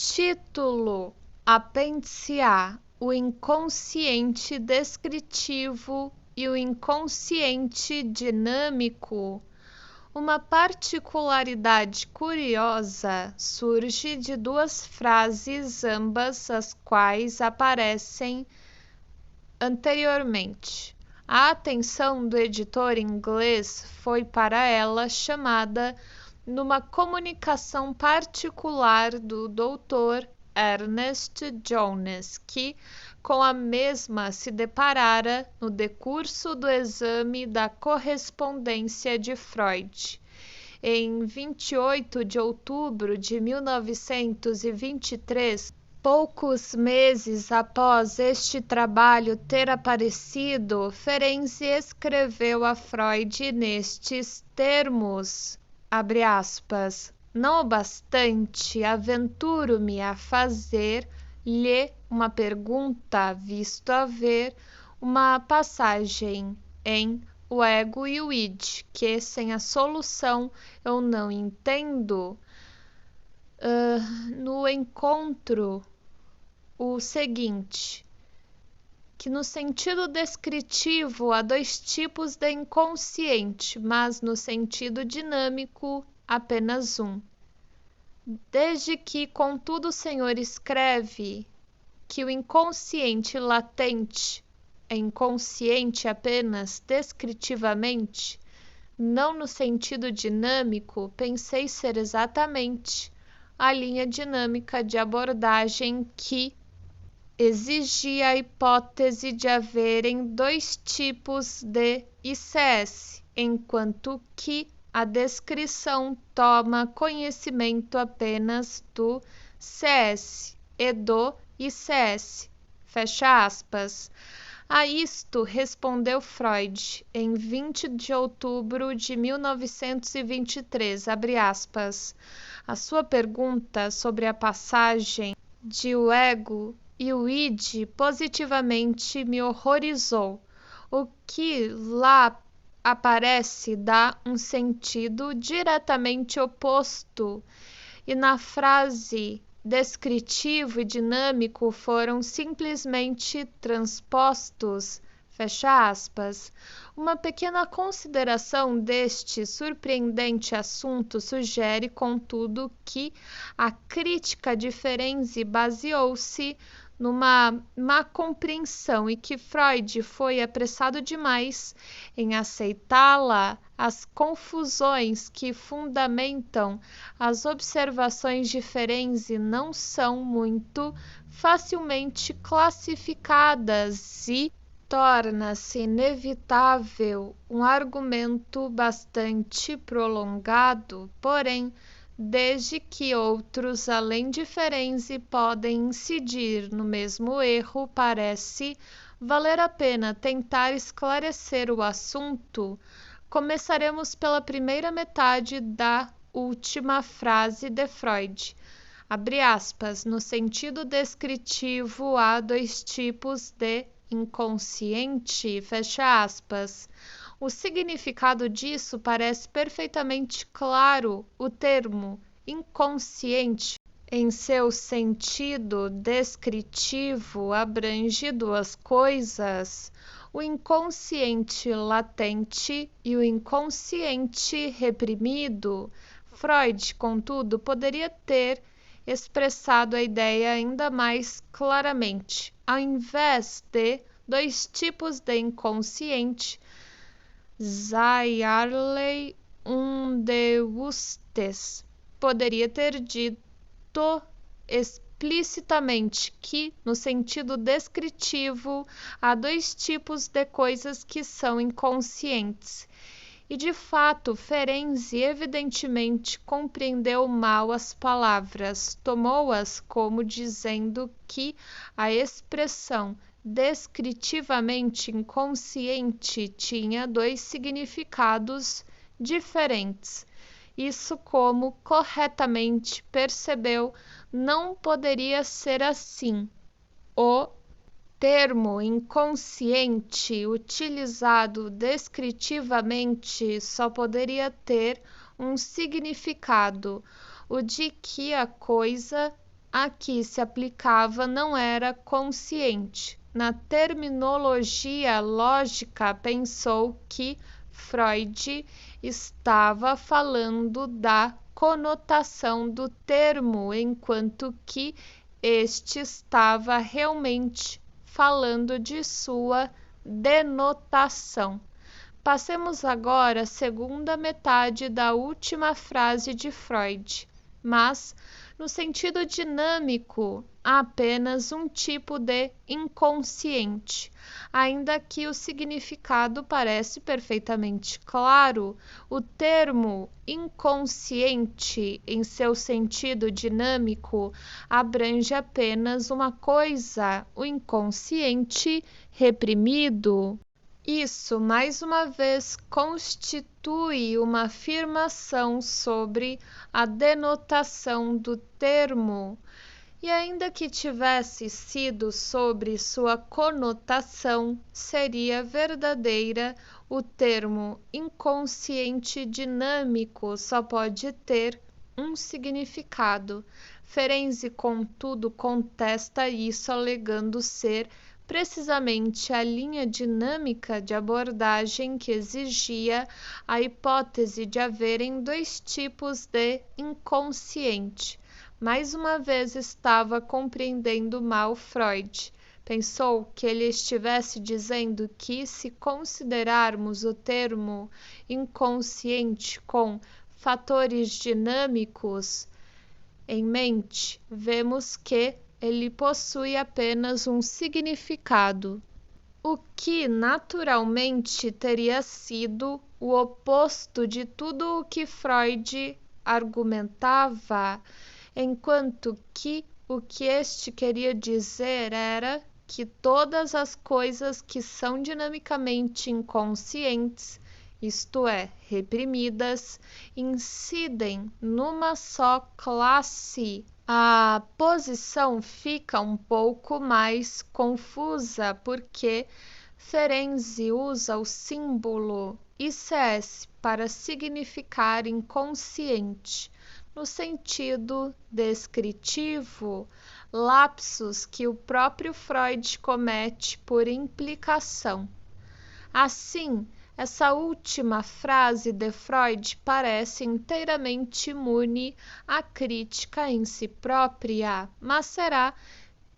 Título: Apêndice A: o inconsciente descritivo e o inconsciente dinâmico. Uma particularidade curiosa surge de duas frases, ambas as quais aparecem anteriormente. A atenção do editor inglês foi para ela chamada numa comunicação particular do Dr. Ernest Jones, que com a mesma se deparara no decurso do exame da correspondência de Freud. Em 28 de outubro de 1923, poucos meses após este trabalho ter aparecido, Ferenczi escreveu a Freud nestes termos, abre aspas, não obstante, aventuro-me a fazer-lhe uma pergunta, visto haver uma passagem em O Ego e o Id, que sem a solução eu não entendo. No encontro, o seguinte, que no sentido descritivo há dois tipos de inconsciente, mas no sentido dinâmico apenas um. Desde que, contudo, o Senhor escreve que o inconsciente latente é inconsciente apenas descritivamente, não no sentido dinâmico, pensei ser exatamente a linha dinâmica de abordagem que exigia a hipótese de haverem dois tipos de ICS, enquanto que a descrição toma conhecimento apenas do CS e do ICS. Fecha aspas. A isto respondeu Freud em 20 de outubro de 1923, abre aspas. A sua pergunta sobre a passagem de O Ego e o Id positivamente me horrorizou. O que lá aparece dá um sentido diretamente oposto, e na frase descritivo e dinâmico foram simplesmente transpostos, fecha aspas. Uma pequena consideração deste surpreendente assunto sugere, contudo, que a crítica de Ferenczi baseou-se numa má compreensão e que Freud foi apressado demais em aceitá-la. As confusões que fundamentam as observações de Ferenczi não são muito facilmente classificadas e torna-se inevitável um argumento bastante prolongado, porém, desde que outros, além de Ferenczi, podem incidir no mesmo erro, parece valer a pena tentar esclarecer o assunto. Começaremos pela primeira metade da última frase de Freud. Abre aspas, no sentido descritivo há dois tipos de inconsciente, fecha aspas. O significado disso parece perfeitamente claro. O termo inconsciente, em seu sentido descritivo, abrange duas coisas: o inconsciente latente e o inconsciente reprimido. Freud, contudo, poderia ter expressado a ideia ainda mais claramente. Ao invés de dois tipos de inconsciente, sei unbewusstes poderia ter dito explicitamente que, no sentido descritivo, há dois tipos de coisas que são inconscientes. E, de fato, Ferenczi evidentemente compreendeu mal as palavras, tomou-as como dizendo que a expressão descritivamente inconsciente tinha dois significados diferentes. Isso, como corretamente percebeu, não poderia ser assim. O termo inconsciente, utilizado descritivamente, só poderia ter um significado, o de que a coisa a que se aplicava não era consciente. Na terminologia lógica, pensou que Freud estava falando da conotação do termo, enquanto que este estava realmente falando de sua denotação. Passemos agora à segunda metade da última frase de Freud. Mas, no sentido dinâmico, há apenas um tipo de inconsciente. Ainda que o significado parece perfeitamente claro, o termo inconsciente, em seu sentido dinâmico, abrange apenas uma coisa, o inconsciente reprimido. Isso, mais uma vez, constitui uma afirmação sobre a denotação do termo, e ainda que tivesse sido sobre sua conotação, seria verdadeira. O termo inconsciente dinâmico só pode ter um significado. Ferenczi, contudo, contesta isso, alegando ser precisamente a linha dinâmica de abordagem que exigia a hipótese de haverem dois tipos de inconsciente. Mais uma vez estava compreendendo mal Freud. Pensou que ele estivesse dizendo que, se considerarmos o termo inconsciente com fatores dinâmicos em mente, vemos que ele possui apenas um significado, o que naturalmente teria sido o oposto de tudo o que Freud argumentava, enquanto que o que este queria dizer era que todas as coisas que são dinamicamente inconscientes, isto é, reprimidas, incidem numa só classe. A posição fica um pouco mais confusa porque Ferenczi usa o símbolo ICS para significar inconsciente, no sentido descritivo, lapsus que o próprio Freud comete por implicação. Assim, essa última frase de Freud parece inteiramente imune à crítica em si própria, mas será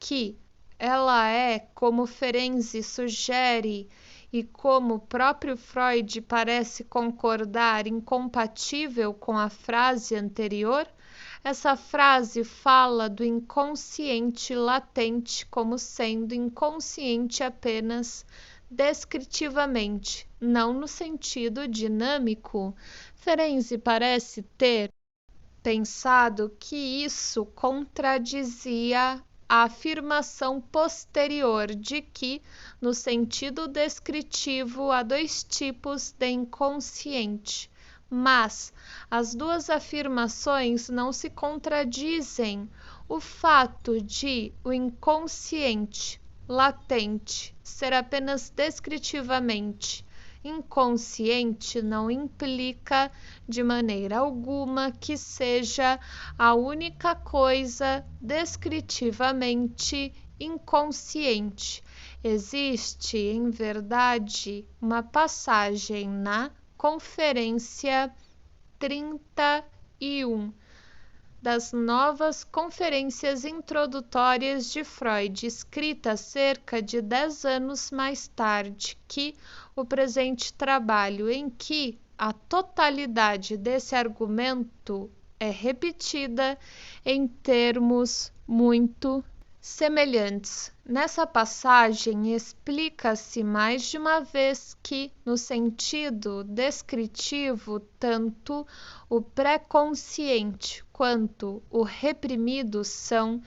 que ela é, como Ferenczi sugere e como o próprio Freud parece concordar, incompatível com a frase anterior? Essa frase fala do inconsciente latente como sendo inconsciente apenas descritivamente, não no sentido dinâmico. Ferenczi parece ter pensado que isso contradizia a afirmação posterior de que, no sentido descritivo, há dois tipos de inconsciente. Mas as duas afirmações não se contradizem. O fato de o inconsciente latente ser apenas descritivamente inconsciente não implica de maneira alguma que seja a única coisa descritivamente inconsciente. Existe, em verdade, uma passagem na Conferência 31 das Novas Conferências Introdutórias de Freud, escrita cerca de 10 anos mais tarde que o presente trabalho, em que a totalidade desse argumento é repetida em termos muito semelhantes. Nessa passagem, explica-se mais de uma vez que, no sentido descritivo, tanto o pré-consciente quanto o reprimido são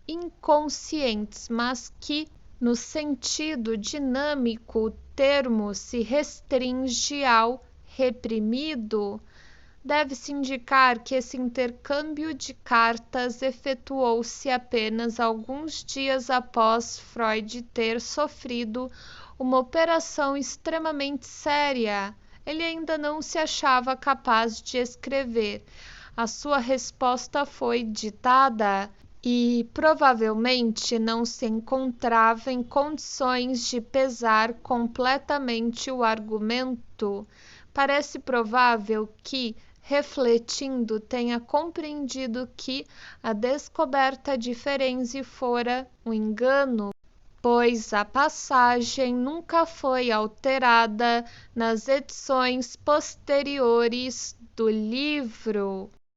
inconscientes, mas que, no sentido dinâmico, o termo se restringe ao reprimido. Deve-se indicar que esse intercâmbio de cartas efetuou-se apenas alguns dias após Freud ter sofrido uma operação extremamente séria. Ele ainda não se achava capaz de escrever. A sua resposta foi ditada e provavelmente não se encontrava em condições de pesar completamente o argumento. Parece provável que, refletindo, tenha compreendido que a descoberta de Ferenczi fora um engano, pois a passagem nunca foi alterada nas edições posteriores do livro.